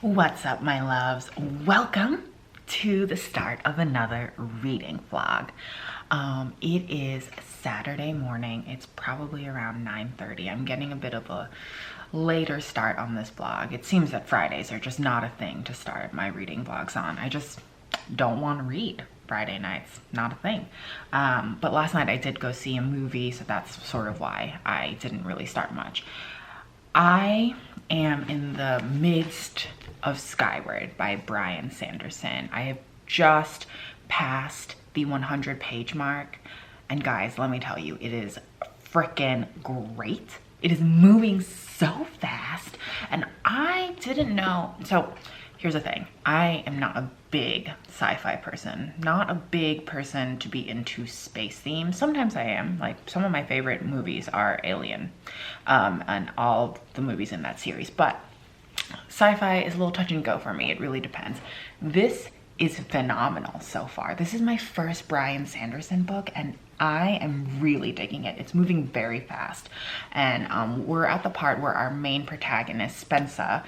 What's up, my loves? Welcome to the start of another reading vlog. It is Saturday morning. It's probably around 9:30. I'm getting a bit of a later start on this vlog. It seems that Fridays are just not a thing to start my reading vlogs on. I just don't want to read Friday nights, not a thing. But last night I did go see a movie, so that's sort of why I didn't really start much. I am in the midst of Skyward by Bryan Sanderson. I have just passed the 100-page mark, and guys, let me tell you, it is freaking great. It is moving so fast, and I didn't know. So here's the thing, I am not a big sci-fi person, not a big person to be into space themes. Sometimes I am, like some of my favorite movies are Alien, and all the movies in that series, but sci-fi is a little touch and go for me. It really depends. This is phenomenal so far. This is my first Bryan Sanderson book, and I am really digging it. It's moving very fast, and we're at the part where our main protagonist, Spencer,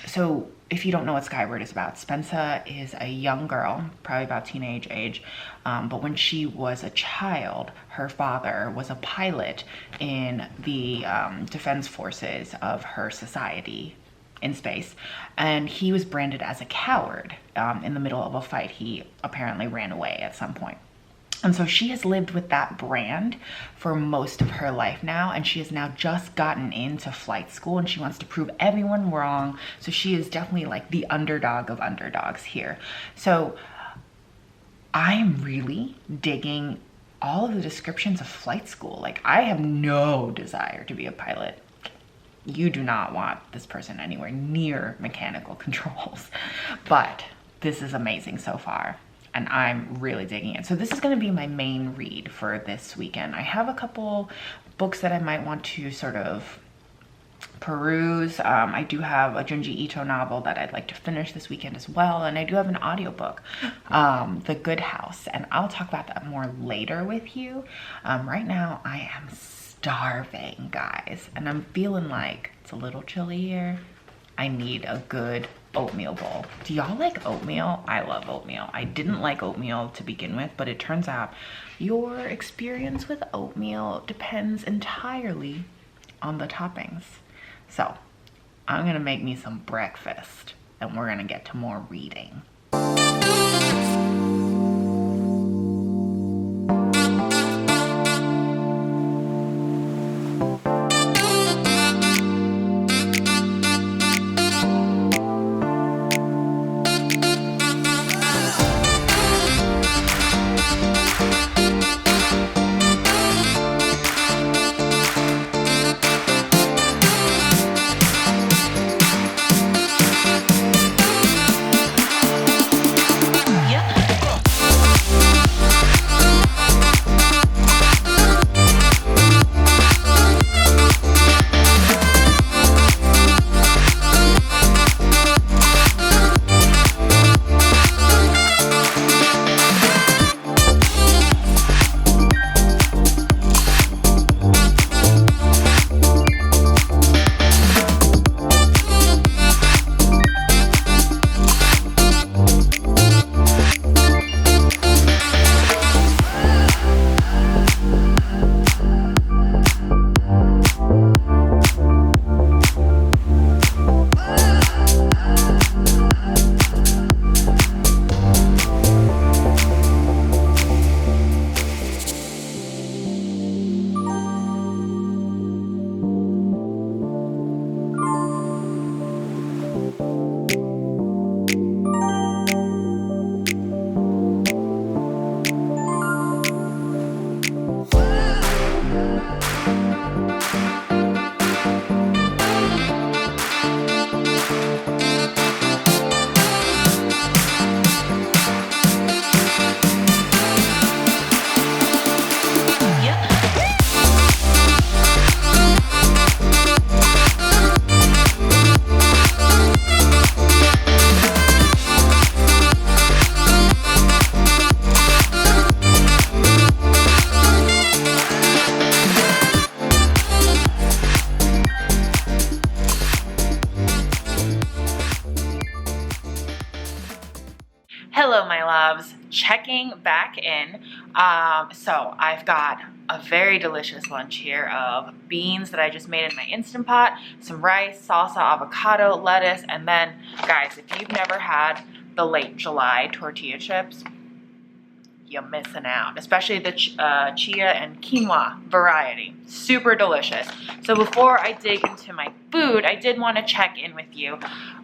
so if you don't know what Skyward is about, Spencer is a young girl, probably about teenage age, but when she was a child, her father was a pilot in the defense forces of her society in space, and he was branded as a coward in the middle of a fight. He apparently ran away at some point. And so she has lived with that brand for most of her life now, and she has now just gotten into flight school, and she wants to prove everyone wrong. So she is definitely like the underdog of underdogs here. So I'm really digging all of the descriptions of flight school. Like, I have no desire to be a pilot. You do not want this person anywhere near mechanical controls, but this is amazing so far, and I'm really digging it. So this is going to be my main read for this weekend. I have a couple books that I might want to sort of peruse. I do have a Junji Ito novel that I'd like to finish this weekend as well, and I do have an audiobook, The Good House, and I'll talk about that more later with you. Right now I am starving, guys, and I'm feeling like it's a little chilly here. I need a good oatmeal bowl. Do y'all like oatmeal? I love oatmeal. I didn't like oatmeal to begin with, but it turns out your experience with oatmeal depends entirely on the toppings. So I'm gonna make me some breakfast, and we're gonna get to more reading. Hello, my loves. Checking back in. So I've got a very delicious lunch here of beans that I just made in my Instant Pot, some rice, salsa, avocado, lettuce, and then, guys, if you've never had the late July tortilla chips, you're missing out, especially the chia and quinoa variety. Super delicious. So before I dig into my food, I did want to check in with you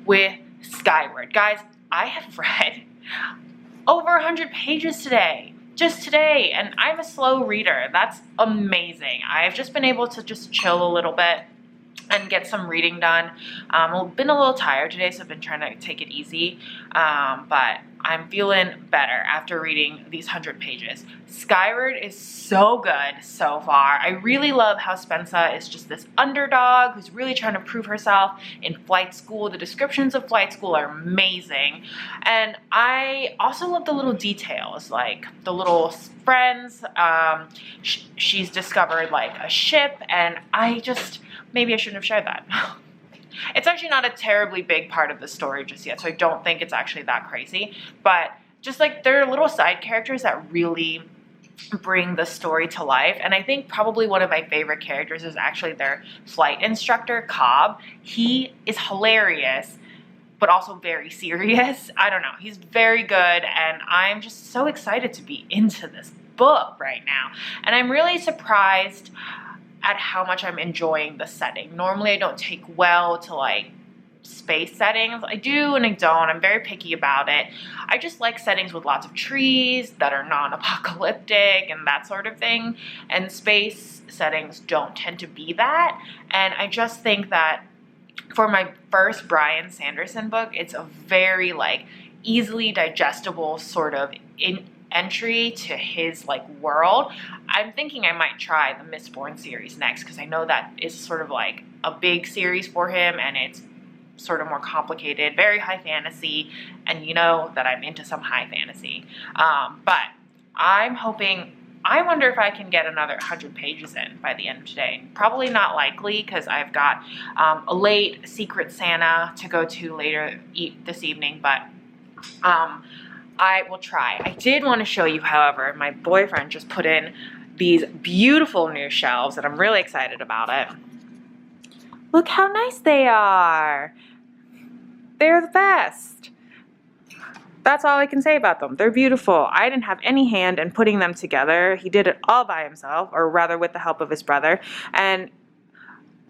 with Skyward. Guys, I have read over 100 pages today, just today, and I'm a slow reader. That's amazing. I've just been able to just chill a little bit and get some reading done. I've been a little tired today, so I've been trying to take it easy, but I'm feeling better after reading these 100 pages. Skyward is so good so far. I really love how Spencer is just this underdog who's really trying to prove herself in flight school. The descriptions of flight school are amazing. And I also love the little details, like the little friends. She's discovered like a ship, and maybe I shouldn't have shared that. It's actually not a terribly big part of the story just yet, so I don't think it's actually that crazy. But just like there are little side characters that really bring the story to life. And I think probably one of my favorite characters is actually their flight instructor, Cobb. He is hilarious, but also very serious. I don't know. He's very good, and I'm just so excited to be into this book right now. And I'm really surprised at how much I'm enjoying the setting. Normally I don't take well to like space settings. I do and I don't. I'm very picky about it. I just like settings with lots of trees that are non-apocalyptic and that sort of thing. And space settings don't tend to be that. And I just think that for my first Brian Sanderson book, it's a very like easily digestible sort of entry to his like world. I'm thinking I might try the Mistborn series next, because I know that is sort of like a big series for him, and it's sort of more complicated, very high fantasy, and you know that I'm into some high fantasy. But I'm hoping, I wonder if I can get another 100 pages in by the end of today. Probably not likely, because I've got a late Secret Santa to go to later this evening, but I will try. I did want to show you, however, my boyfriend just put in these beautiful new shelves, and I'm really excited about it. Look how nice they are. They're the best. That's all I can say about them. They're beautiful. I didn't have any hand in putting them together. He did it all by himself, or rather with the help of his brother. And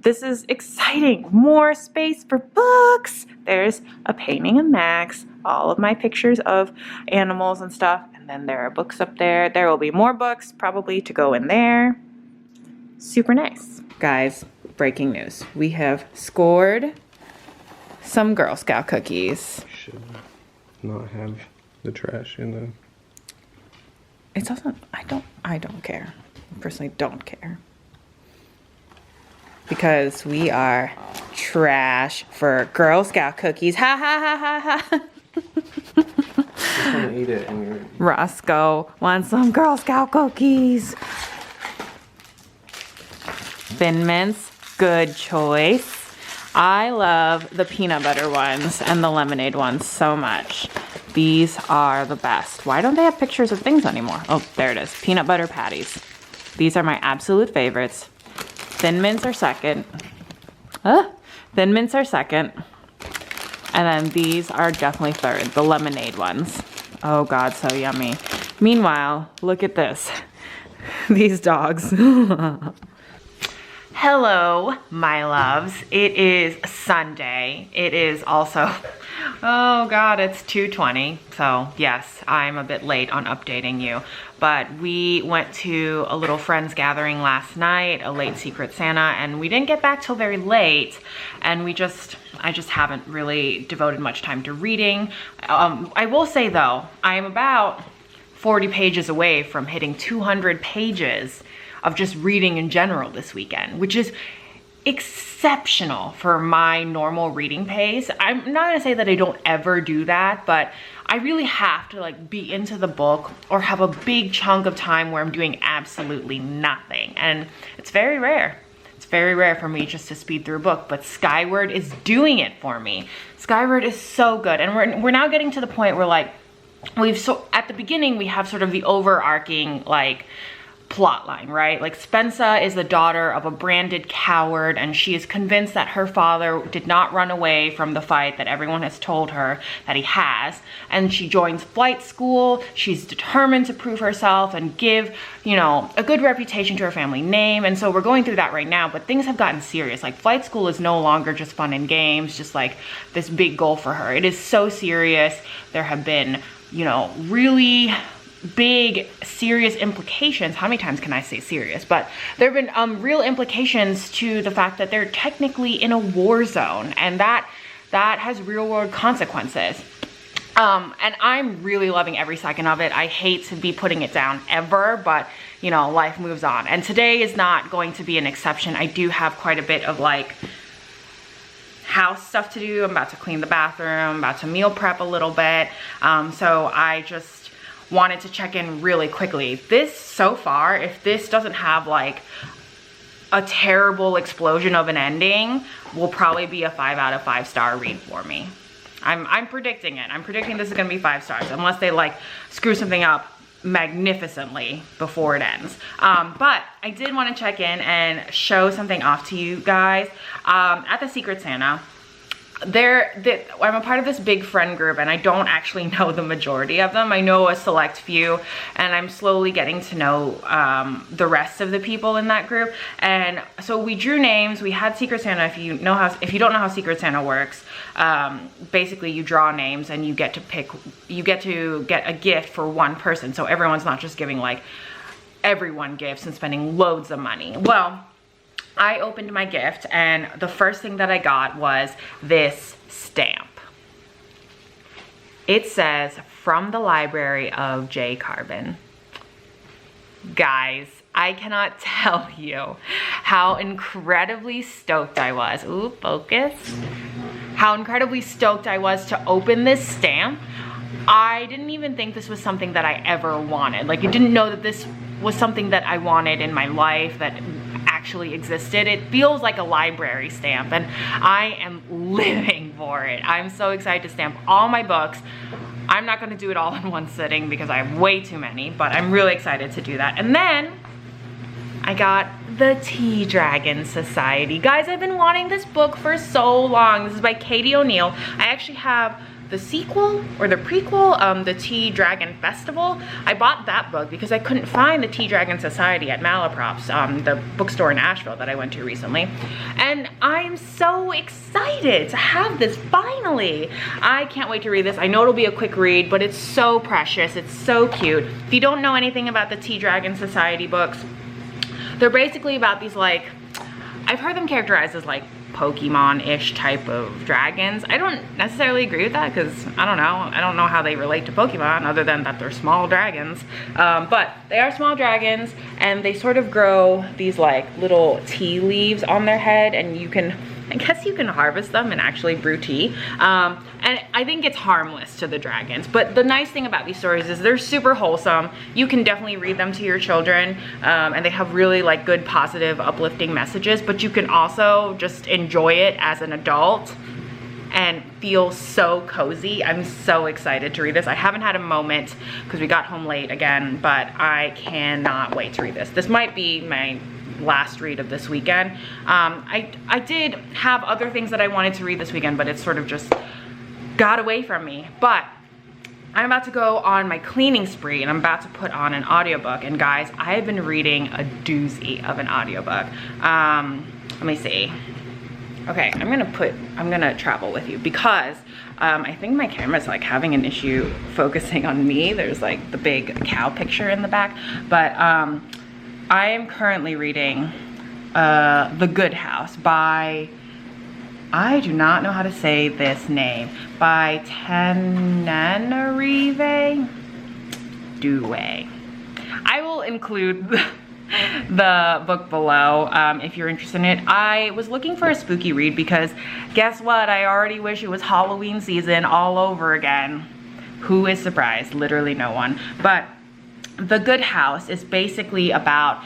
this is exciting. More space for books. There's a painting of Max, all of my pictures of animals and stuff, and then there are books up there. There will be more books probably to go in there. Super nice. Guys, breaking news. We have scored some Girl Scout cookies. Should not have the trash in them. It doesn't, I don't care. I personally don't care. Because we are trash for Girl Scout cookies. Ha ha ha ha ha. Just want to eat it and you're... Roscoe wants some Girl Scout cookies. Thin Mints, good choice. I love the peanut butter ones and the lemonade ones so much. These are the best. Why don't they have pictures of things anymore? Oh, there it is. Peanut butter patties. These are my absolute favorites. Thin Mints are second. Thin Mints are second. And then these are definitely third, the lemonade ones. Oh God, so yummy. Meanwhile, look at this. These dogs. Hello, my loves. It is Sunday. It is also, oh God, it's 2:20. So yes, I'm a bit late on updating you. But we went to a little friends gathering last night, a late Secret Santa, and we didn't get back till very late. And I just haven't really devoted much time to reading. I will say though, I am about 40 pages away from hitting 200 pages of just reading in general this weekend, which is exceptional for my normal reading pace. I'm not gonna say that I don't ever do that, but I really have to like be into the book or have a big chunk of time where I'm doing absolutely nothing. And it's very rare. It's very rare for me just to speed through a book, but Skyward is doing it for me. Skyward is so good. And we're now getting to the point where like, at the beginning, we have sort of the overarching, like, plot line, right? Like, Spensa is the daughter of a branded coward, and she is convinced that her father did not run away from the fight that everyone has told her that he has. And she joins flight school. She's determined to prove herself and give, you know, a good reputation to her family name. And so we're going through that right now, but things have gotten serious. Like, flight school is no longer just fun and games, just like this big goal for her. It is so serious. There have been, you know, really big serious implications. How many times can I say serious? But there have been real implications to the fact that they're technically in a war zone, and that has real world consequences. And I'm really loving every second of it. I hate to be putting it down ever, but you know, life moves on, and today is not going to be an exception. I do have quite a bit of like house stuff to do. I'm about to clean the bathroom, I'm about to meal prep a little bit. So I just wanted to check in really quickly. This, so far, if this doesn't have like a terrible explosion of an ending, will probably be a 5 out of 5 star read for me. I'm predicting it. I'm predicting this is gonna be 5 stars, unless they like screw something up magnificently before it ends. But I did want to check in and show something off to you guys. At the Secret Santa, I'm a part of this big friend group, and I don't actually know the majority of them. I know a select few, and I'm slowly getting to know the rest of the people in that group. And so we drew names. We had Secret Santa. If you don't know how Secret Santa works, basically you draw names and you get to get a gift for one person. So everyone's not just giving like everyone gifts and spending loads of money. Well, I opened my gift, and the first thing that I got was this stamp. It says, "From the library of Jae Carbon." Guys, I cannot tell you how incredibly stoked I was. Ooh, focus. How incredibly stoked I was to open this stamp. I didn't even think this was something that I ever wanted. Like, I didn't know that this was something that I wanted in my life, that actually existed. It feels like a library stamp, and I am living for it. I'm so excited to stamp all my books. I'm not going to do it all in one sitting because I have way too many, but I'm really excited to do that. And then I got the Tea Dragon Society. Guys, I've been wanting this book for so long. This is by Katie O'Neill. I actually have the sequel or the prequel, the Tea Dragon Festival. I bought that book because I couldn't find the Tea Dragon Society at Malaprops, the bookstore in Asheville that I went to recently. And I'm so excited to have this finally. I can't wait to read this. I know it'll be a quick read, but it's so precious. It's so cute. If you don't know anything about the Tea Dragon Society books, they're basically about these, like, I've heard them characterized as like Pokemon-ish type of dragons. I don't necessarily agree with that because I don't know how they relate to Pokemon other than that they're small dragons. But they are small dragons, and they sort of grow these like little tea leaves on their head, and I guess you can harvest them and actually brew tea. And I think it's harmless to the dragons. But the nice thing about these stories is they're super wholesome. You can definitely read them to your children, and they have really like good, positive, uplifting messages, but you can also just enjoy it as an adult and feel so cozy. I'm so excited to read this. I haven't had a moment because we got home late again, but I cannot wait to read this. This might be my last read of this weekend. I did have other things that I wanted to read this weekend, but it sort of just got away from me. But I'm about to go on my cleaning spree, and I'm about to put on an audiobook. And guys, I have been reading a doozy of an audiobook. Let me see. Okay, I'm gonna travel with you because I think my camera's like having an issue focusing on me. There's like the big cow picture in the back, but I am currently reading The Good House by, I do not know how to say this name, by Tananarive Due. I will include the book below if you're interested in it. I was looking for a spooky read because guess what? I already wish it was Halloween season all over again. Who is surprised? Literally no one. But The Good House is basically about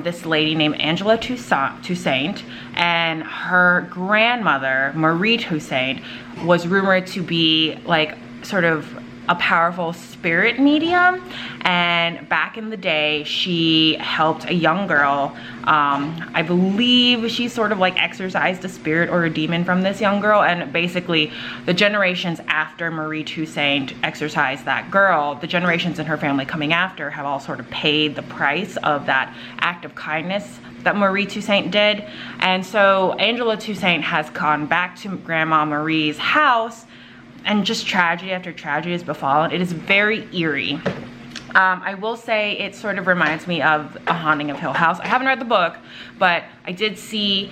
this lady named Angela Toussaint, and her grandmother, Marie Toussaint, was rumored to be like sort of a powerful spirit medium, and back in the day she helped a young girl. I believe she sort of like exorcised a spirit or a demon from this young girl, and basically the generations after Marie Toussaint exorcised that girl, the generations in her family coming after have all sort of paid the price of that act of kindness that Marie Toussaint did. And so Angela Toussaint has gone back to Grandma Marie's house, and just tragedy after tragedy has befallen. It is very eerie. I will say it sort of reminds me of A Haunting of Hill House. I haven't read the book, but I did see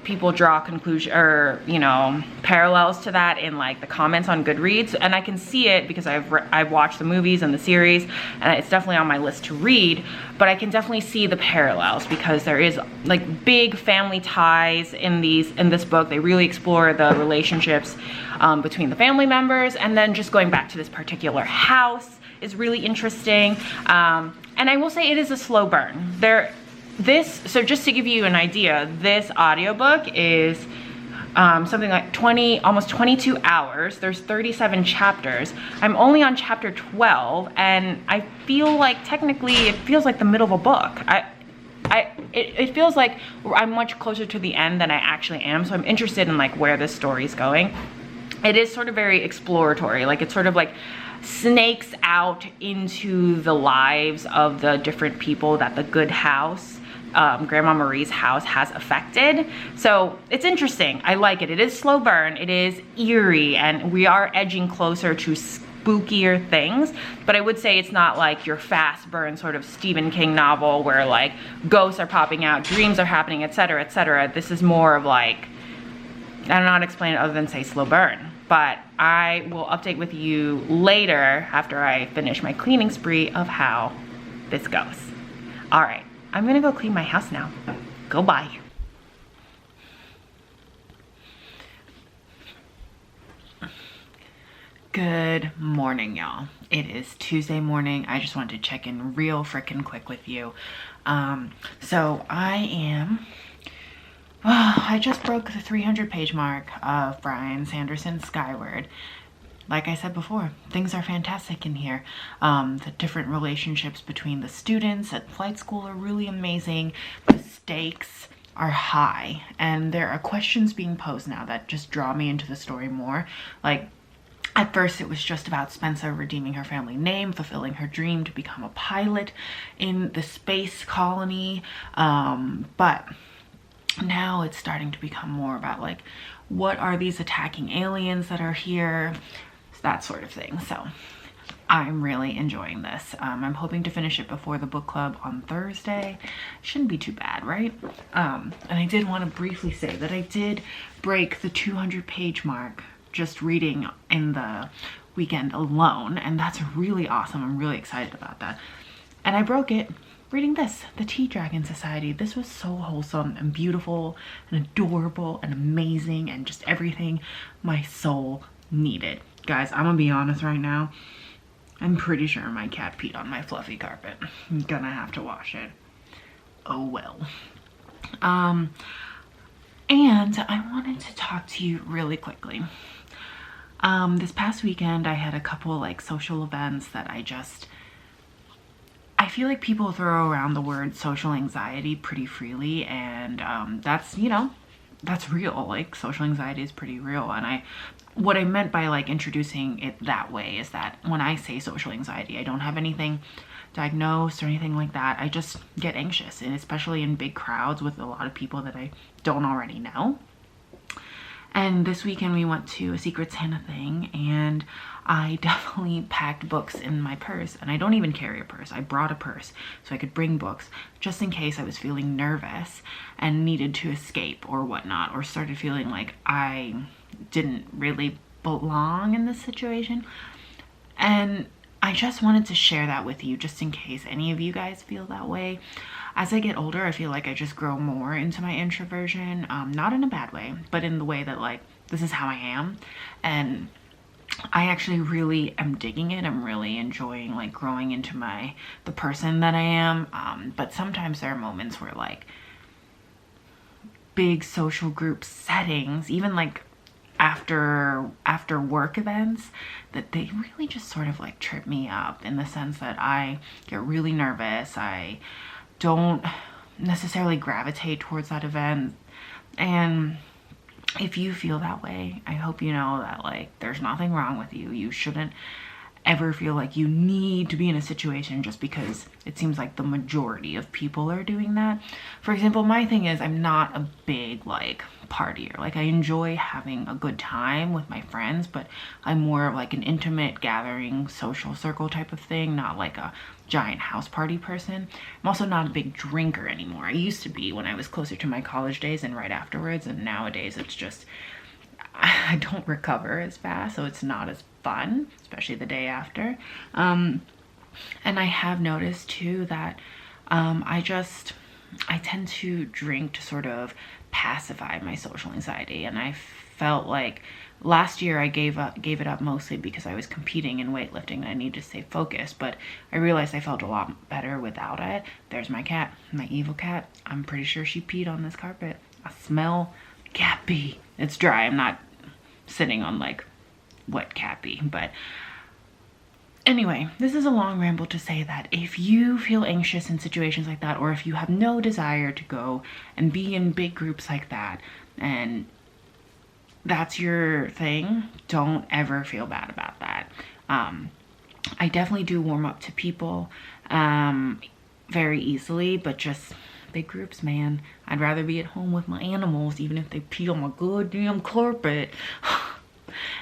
people draw conclusion or, you know, parallels to that in like the comments on Goodreads, and I can see it because I've watched the movies and the series, and it's definitely on my list to read. But I can definitely see the parallels because there is like big family ties in this book. They really explore the relationships between the family members, and then just going back to this particular house is really interesting. And I will say it is a slow burn. So just to give you an idea, this audiobook is something like almost 22 hours. There's 37 chapters. I'm only on chapter 12, and I feel like technically it feels like the middle of a book. It feels like I'm much closer to the end than I actually am, so I'm interested in like where this story is going. It is sort of very exploratory, like it's sort of like snakes out into the lives of the different people that the good house, Grandma Marie's house, has affected. So it's interesting. I like it. It is slow burn. It is eerie, and we are edging closer to spookier things, but I would say it's not like your fast burn sort of Stephen King novel where like ghosts are popping out, dreams are happening, etc., etc. This is more of like, I don't know how to explain it other than say slow burn. But I will update with you later after I finish my cleaning spree of how this goes. All right, I'm gonna go clean my house now. Go bye. Good morning, y'all. It is Tuesday morning. I just wanted to check in real freaking quick with you. So I just broke the 300-page mark of Brian Sanderson's Skyward. Like I said before, things are fantastic in here. The different relationships between the students at flight school are really amazing. The stakes are high, and there are questions being posed now that just draw me into the story more. Like, at first it was just about Spencer redeeming her family name, fulfilling her dream to become a pilot in the space colony, but now it's starting to become more about like, what are these attacking aliens that are here, that sort of thing. So I'm really enjoying this. I'm hoping to finish it before the book club on Thursday. Shouldn't be too bad, right? And I did want to briefly say that I did break the 200-page mark just reading in the weekend alone, and that's really awesome. I'm really excited about that. And I broke it reading this, The Tea Dragon Society. This was so wholesome and beautiful and adorable and amazing and just everything my soul needed. Guys, I'm gonna be honest right now. I'm pretty sure my cat peed on my fluffy carpet. I'm gonna have to wash it. Oh well. And I wanted to talk to you really quickly. This past weekend I had a couple like social events that I feel like people throw around the word social anxiety pretty freely, and that's, you know, that's real. Like, social anxiety is pretty real. And what I meant by like introducing it that way is that when I say social anxiety, I don't have anything diagnosed or anything like that. I just get anxious, and especially in big crowds with a lot of people that I don't already know. And this weekend we went to a Secret Santa thing, and I definitely packed books in my purse, and I don't even carry a purse. I brought a purse so I could bring books just in case I was feeling nervous and needed to escape or whatnot, or started feeling like I didn't really belong in this situation. And I just wanted to share that with you just in case any of you guys feel that way. As I get older, I feel like I just grow more into my introversion, not in a bad way, but in the way that like, this is how I am. And I actually really am digging it. I'm really enjoying like growing into the person that I am. But sometimes there are moments where like big social group settings, even like after work events that they really just sort of like trip me up, in the sense that I get really nervous. I don't necessarily gravitate towards that event. And if you feel that way, I hope you know that like there's nothing wrong with you. You shouldn't ever feel like you need to be in a situation just because it seems like the majority of people are doing that. For example, my thing is I'm not a big like partier. Like I enjoy having a good time with my friends, but I'm more of like an intimate gathering social circle type of thing, not like a giant house party person. I'm also not a big drinker anymore. I used to be when I was closer to my college days and right afterwards, and nowadays it's just I don't recover as fast, so it's not as fun, especially the day after. And I have noticed too that I tend to drink to sort of pacify my social anxiety, and I felt like last year I gave it up mostly because I was competing in weightlifting and I needed to stay focused, but I realized I felt a lot better without it. There's my cat, my evil cat. I'm pretty sure she peed on this carpet. I smell cat pee. It's dry. I'm not sitting on like wet cat pee, but anyway, this is a long ramble to say that if you feel anxious in situations like that, or if you have no desire to go and be in big groups like that, and that's your thing, don't ever feel bad about that. I definitely do warm up to people very easily, but just big groups, man. I'd rather be at home with my animals, even if they pee on my goddamn carpet.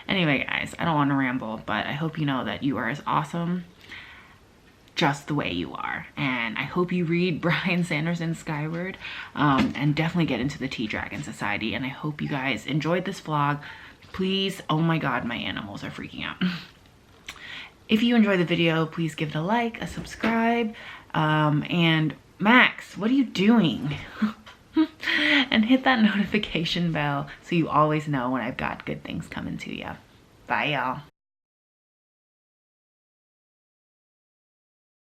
Anyway, guys, I don't want to ramble, but I hope you know that you are as awesome just the way you are. And I hope you read Brian Sanderson's Skyward, and definitely get into the Tea Dragon Society. And I hope you guys enjoyed this vlog. Please, oh my god, my animals are freaking out. If you enjoyed the video, please give it a like, a subscribe, and Max, what are you doing? And hit that notification bell so you always know when I've got good things coming to you. Bye, y'all.